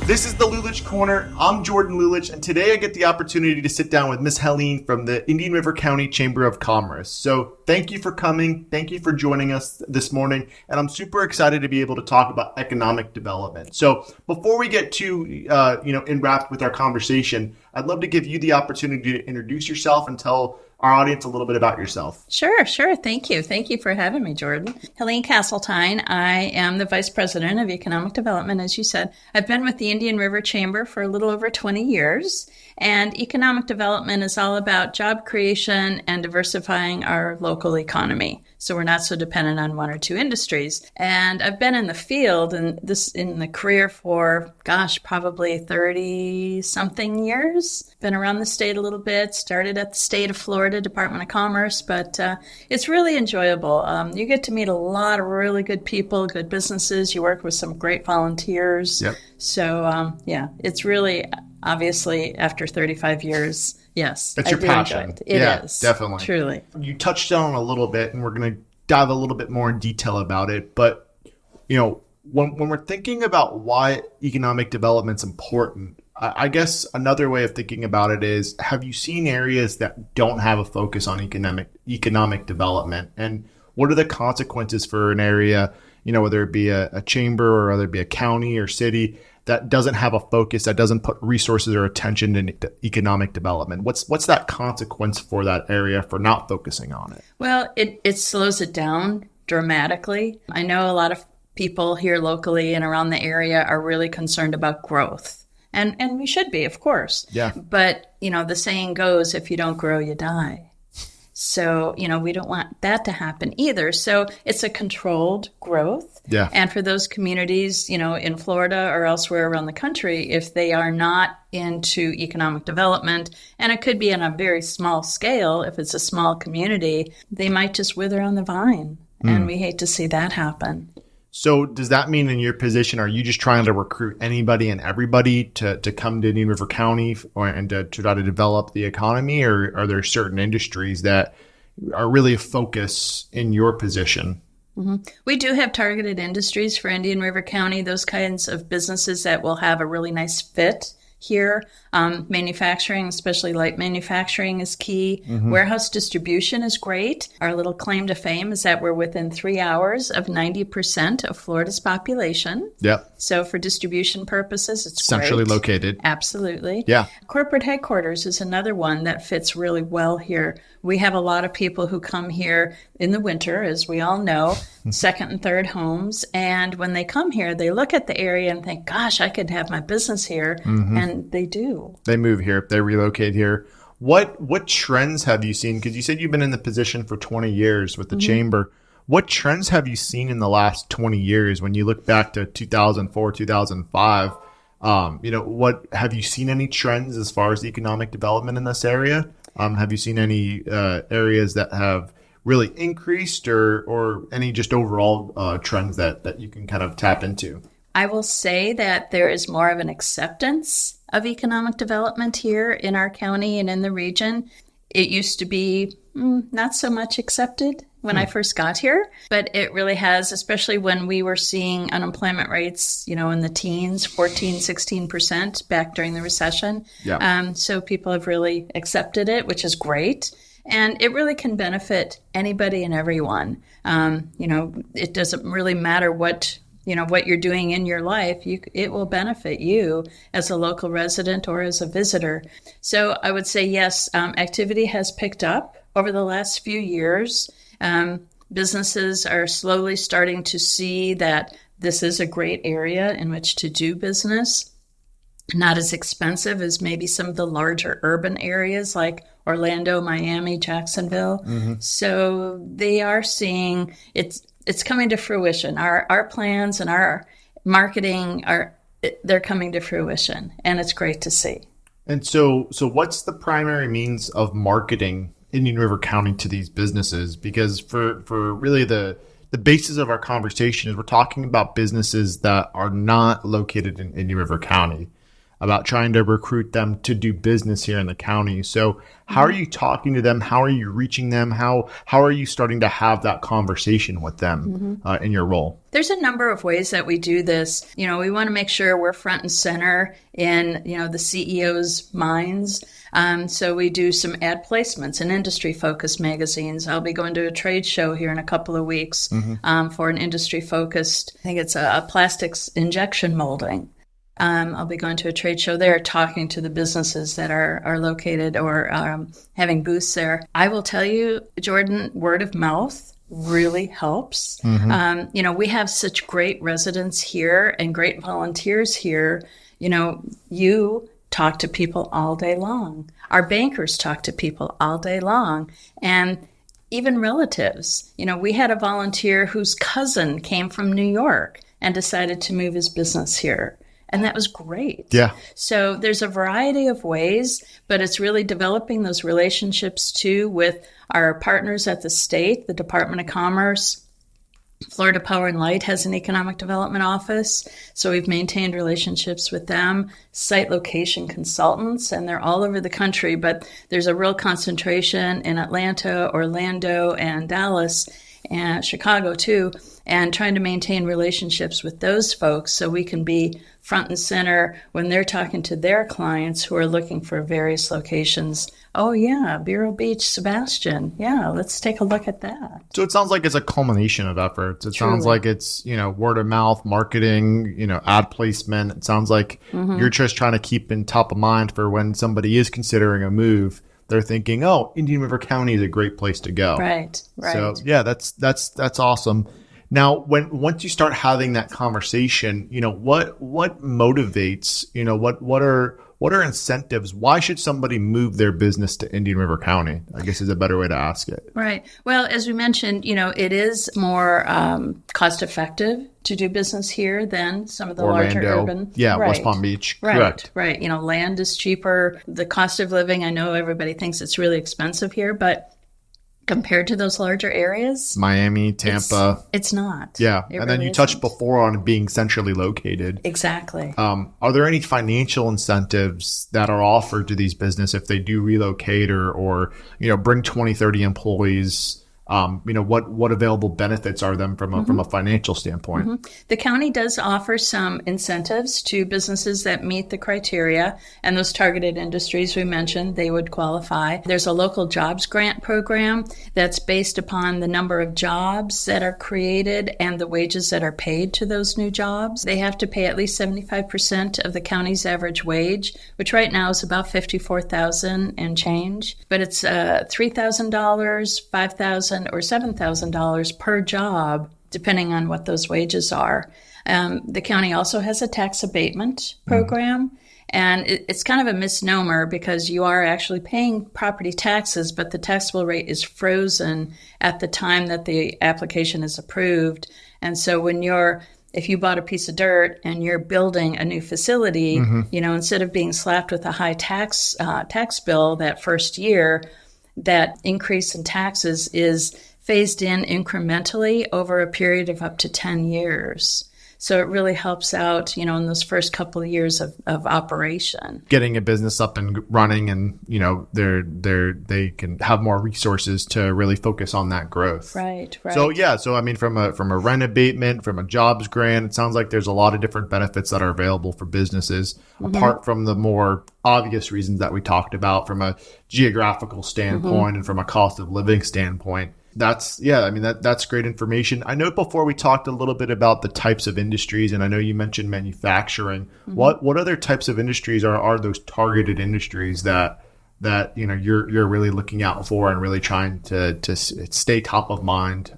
This is the Lulich Corner. I'm Jordan Lulich, and today I get the opportunity to sit down with Miss Helene from the Indian River County Chamber of Commerce. So thank you for coming. Thank you for joining us this morning. And I'm super excited to be able to talk about economic development. So before we get too, enwrapped with our conversation, I'd love to give you the opportunity to introduce yourself and tell our audience a little bit about yourself. Sure. Thank you. Thank you for having me, Jordan. Helene Casaltine. I am the Vice President of Economic Development, as you said. I've been with the Indian River Chamber for a little over 20 years, and economic development is all about job creation and diversifying our local economy. So we're not so dependent on one or two industries. And I've been in the field and in the career for, probably 30-something years. Been around the state a little bit, started at the state of Florida Department of Commerce, but it's really enjoyable. You get to meet a lot of really good people, good businesses. You work with some great volunteers. Yep. So, it's really, obviously, after 35 years, yes. That's your passion. It is. Definitely. Truly. You touched on it a little bit, and we're going to dive a little bit more in detail about it. But, when we're thinking about why economic development's important, I guess another way of thinking about it is, have you seen areas that don't have a focus on economic development? And what are the consequences for an area, whether it be a chamber or whether it be a county or city that doesn't have a focus, that doesn't put resources or attention into economic development? What's that consequence for that area for not focusing on it? Well, it slows it down dramatically. I know a lot of people here locally and around the area are really concerned about growth. And we should be, of course. Yeah. But, the saying goes, if you don't grow, you die. So, we don't want that to happen either. So it's a controlled growth. Yeah. And for those communities, in Florida or elsewhere around the country, if they are not into economic development, and it could be on a very small scale, if it's a small community, they might just wither on the vine. And we hate to see that happen. So does that mean in your position, are you just trying to recruit anybody and everybody to come to Indian River County and to try to develop the economy? Or are there certain industries that are really a focus in your position? Mm-hmm. We do have targeted industries for Indian River County, those kinds of businesses that will have a really nice fit here. Manufacturing, especially light manufacturing, is key. Mm-hmm. Warehouse distribution is great. Our little claim to fame is that we're within 3 hours of 90% of Florida's population. Yep. So for distribution purposes, it's centrally great. Located. Absolutely. Yeah. Corporate headquarters is another one that fits really well here. We have a lot of people who come here in the winter, as we all know, second and third homes. And when they come here, they look at the area and think, gosh, I could have my business here. Mm-hmm. And they do. They move here. They relocate here. What trends have you seen? Because you said you've been in the position for 20 years with the chamber. What trends have you seen in the last 20 years when you look back to 2004, 2005? What have you seen any trends as far as economic development in this area? Have you seen any areas that have really increased or any just overall trends that you can kind of tap into? I will say that there is more of an acceptance of economic development here in our county and in the region. It used to be not so much accepted when I first got here, but it really has, especially when we were seeing unemployment rates, in the teens, 14, 16% back during the recession. Yeah. So people have really accepted it, which is great. And it really can benefit anybody and everyone. It doesn't really matter what you're doing in your life, it will benefit you as a local resident or as a visitor. So I would say, yes, activity has picked up over the last few years. Businesses are slowly starting to see that this is a great area in which to do business. Not as expensive as maybe some of the larger urban areas like Orlando, Miami, Jacksonville. Mm-hmm. So they are seeing it's coming to fruition. Our plans and our marketing they're coming to fruition, and it's great to see. And so what's the primary means of marketing Indian River County to these businesses? Because for really the basis of our conversation is we're talking about businesses that are not located in Indian River County. about trying to recruit them to do business here in the county. So how are you talking to them? How are you reaching them? How are you starting to have that conversation with them in your role? There's a number of ways that we do this. We want to make sure we're front and center in, the CEO's minds. So we do some ad placements in industry-focused magazines. I'll be going to a trade show here in a couple of weeks for an industry-focused, I think it's a plastics injection molding. I'll be going to a trade show there, talking to the businesses that are located or having booths there. I will tell you, Jordan, word of mouth really helps. We have such great residents here and great volunteers here. You talk to people all day long. Our bankers talk to people all day long. And even relatives. We had a volunteer whose cousin came from New York and decided to move his business here. And that was great. Yeah. So there's a variety of ways, but it's really developing those relationships too with our partners at the state, the Department of Commerce. Florida Power and Light has an economic development office, so we've maintained relationships with them. Site location consultants, and they're all over the country, but there's a real concentration in Atlanta, Orlando, and Dallas, and Chicago too, and trying to maintain relationships with those folks so we can be front and center when they're talking to their clients who are looking for various locations. Oh, yeah, Vero Beach Sebastian. Yeah, let's take a look at that. So it sounds like it's a culmination of efforts. It sounds like it's, word of mouth, marketing, ad placement. It sounds like you're just trying to keep in top of mind for when somebody is considering a move. They're thinking, oh, Indian River County is a great place to go. Right. So, yeah, that's awesome. Now, once you start having that conversation, what motivates, what are incentives? Why should somebody move their business to Indian River County? I guess is a better way to ask it. Right. Well, as we mentioned, it is more cost effective to do business here than some of the Orlando, larger urban. Yeah, right. West Palm Beach. Right. Correct. Right. Land is cheaper. The cost of living, I know everybody thinks it's really expensive here, but compared to those larger areas, Miami, Tampa, it's not. Yeah. It and then really you touched isn't. before on being centrally located. Exactly. Are there any financial incentives that are offered to these businesses if they do relocate or bring 20, 30 employees? What available benefits are them from a financial standpoint? The county does offer some incentives to businesses that meet the criteria, and those targeted industries we mentioned, they would qualify. There's a local jobs grant program that's based upon the number of jobs that are created and the wages that are paid to those new jobs. They have to pay at least 75% of the county's average wage, which right now is about $54,000 and change, but it's $3,000, $5,000, or $7,000 per job, depending on what those wages are. The county also has a tax abatement program, and it's kind of a misnomer because you are actually paying property taxes, but the taxable rate is frozen at the time that the application is approved. And so if you bought a piece of dirt and you're building a new facility, instead of being slapped with a high tax bill that first year, that increase in taxes is phased in incrementally over a period of up to 10 years. So it really helps out, in those first couple of years of operation. Getting a business up and running and, they can have more resources to really focus on that growth. Right. So, yeah. So, I mean, from a rent abatement, from a jobs grant, it sounds like there's a lot of different benefits that are available for businesses, apart from the more obvious reasons that we talked about from a geographical standpoint and from a cost of living standpoint. That's great information. I know before we talked a little bit about the types of industries, and I know you mentioned manufacturing. What other types of industries are those targeted industries that you're really looking out for and really trying to stay top of mind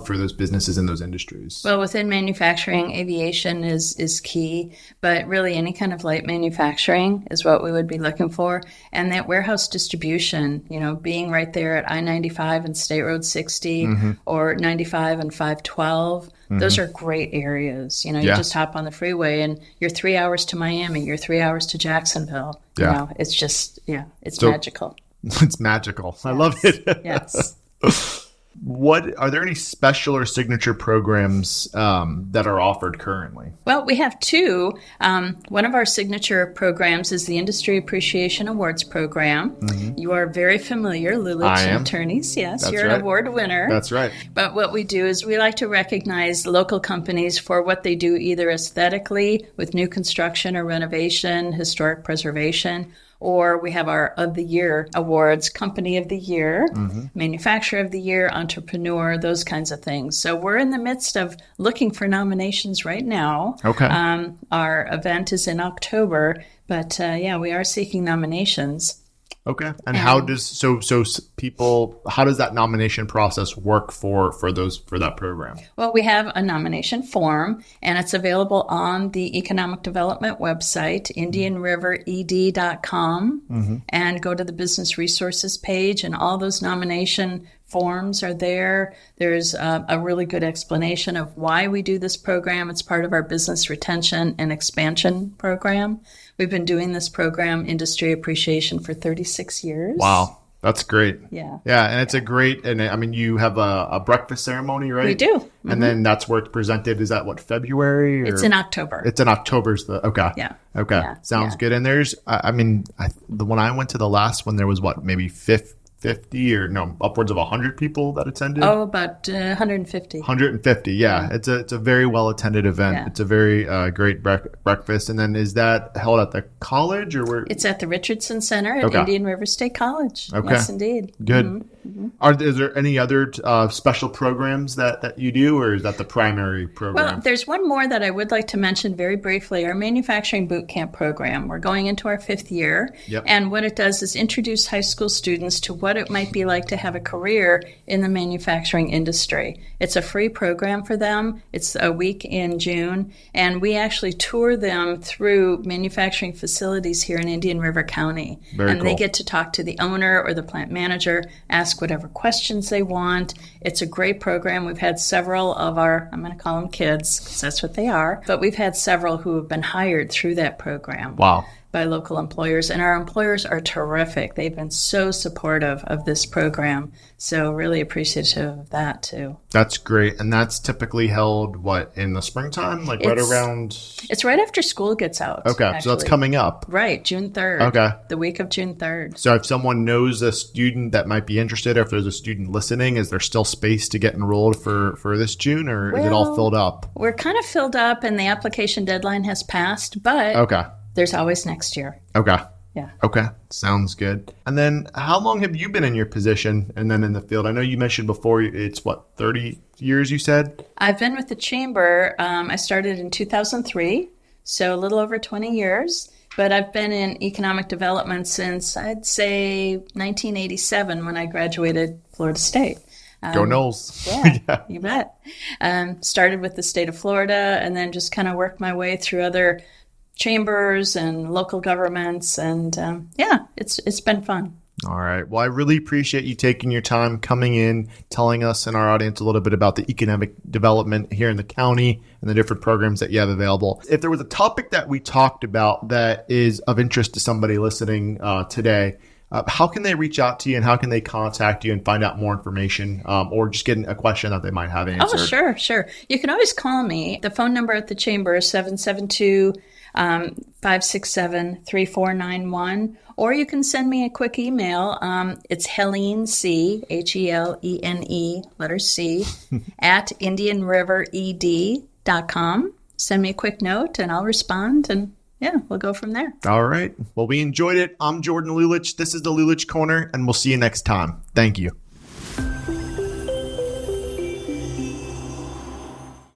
for those businesses in those industries? Well, within manufacturing, aviation is key, but really any kind of light manufacturing is what we would be looking for. And that warehouse distribution, being right there at I-95 and State Road 60 or 95 and 512, those are great areas. You just hop on the freeway and you're 3 hours to Miami, you're 3 hours to Jacksonville. It's just, it's magical. It's magical. Yes. I love it. Yes. What are there any special or signature programs that are offered currently? Well, we have two. One of our signature programs is the Industry Appreciation Awards Program. Mm-hmm. You are very familiar, Lulich Attorneys. Yes, That's you're right. an award winner. That's right. But what we do is we like to recognize local companies for what they do either aesthetically with new construction or renovation, historic preservation, or we have our of the year awards, company of the year, manufacturer of the year, entrepreneur, those kinds of things. So we're in the midst of looking for nominations right now. Okay. Our event is in October, but we are seeking nominations. Okay. And how does how does that nomination process work for that program? Well, we have a nomination form, and it's available on the Economic Development website, indianrivered.com, and go to the Business Resources page, and all those nomination forms are there. There's a really good explanation of why we do this program. It's part of our business retention and expansion program. We've been doing this program, Industry Appreciation, for 36 years. Wow. That's great. Yeah. Yeah. And it's a great, and I mean, you have a breakfast ceremony, right? We do. Mm-hmm. And then that's where it's presented. Is that February? Or? It's in October. It's in October's okay. Yeah. Okay. Yeah. Sounds good. And there's, when I went to the last one, there was maybe 50 or no, upwards of 100 people that attended. Oh, about 150. 150. Yeah. It's a very well attended event. Yeah. It's a very great breakfast. And then is that held at the college or where? It's at the Richardson Center at Indian River State College. Okay. Yes, indeed. Good. Mm-hmm. Is there any other special programs that you do, or is that the primary program? Well, there's one more that I would like to mention very briefly, our Manufacturing Boot Camp program. We're going into our 5th year, and what it does is introduce high school students to what it might be like to have a career in the manufacturing industry. It's a free program for them. It's a week in June, and we actually tour them through manufacturing facilities here in Indian River County. Very and cool. They get to talk to the owner or the plant manager, ask whatever questions they want. It's a great program. We've had several of our, I'm going to call them kids, because that's what they are, but we've had several who have been hired through that program. Wow. By local employers, and our employers are terrific. They've been so supportive of this program, so really appreciative of that too. That's great. And that's typically held in the springtime, right around? It's right after school gets out. Okay, actually. so that's coming up. Right, June 3rd. Okay. The week of June 3rd. So if someone knows a student that might be interested, or if there's a student listening, is there still space to get enrolled for this June, or is it all filled up? We're kind of filled up, and the application deadline has passed, but there's always next year. Okay. Yeah. Okay. Sounds good. And then how long have you been in your position and then in the field? I know you mentioned before it's 30 years you said? I've been with the Chamber. I started in 2003, so a little over 20 years. But I've been in economic development since, I'd say, 1987 when I graduated Florida State. Go Noles. Yeah, you bet. Started with the state of Florida and then just kind of worked my way through other chambers and local governments, and it's been fun. All right. Well, I really appreciate you taking your time coming in, telling us and our audience a little bit about the economic development here in the county and the different programs that you have available. If there was a topic that we talked about that is of interest to somebody listening today, how can they reach out to you and how can they contact you and find out more information or just get a question that they might have answered? Oh, sure. You can always call me. The phone number at the Chamber is 772-567-3491, or you can send me a quick email. It's Helene C, Helene, letter C, at indianrivered.com. Send me a quick note and I'll respond, and we'll go from there. All right. Well, we enjoyed it. I'm Jordan Lulich. This is the Lulich Corner, and we'll see you next time. Thank you.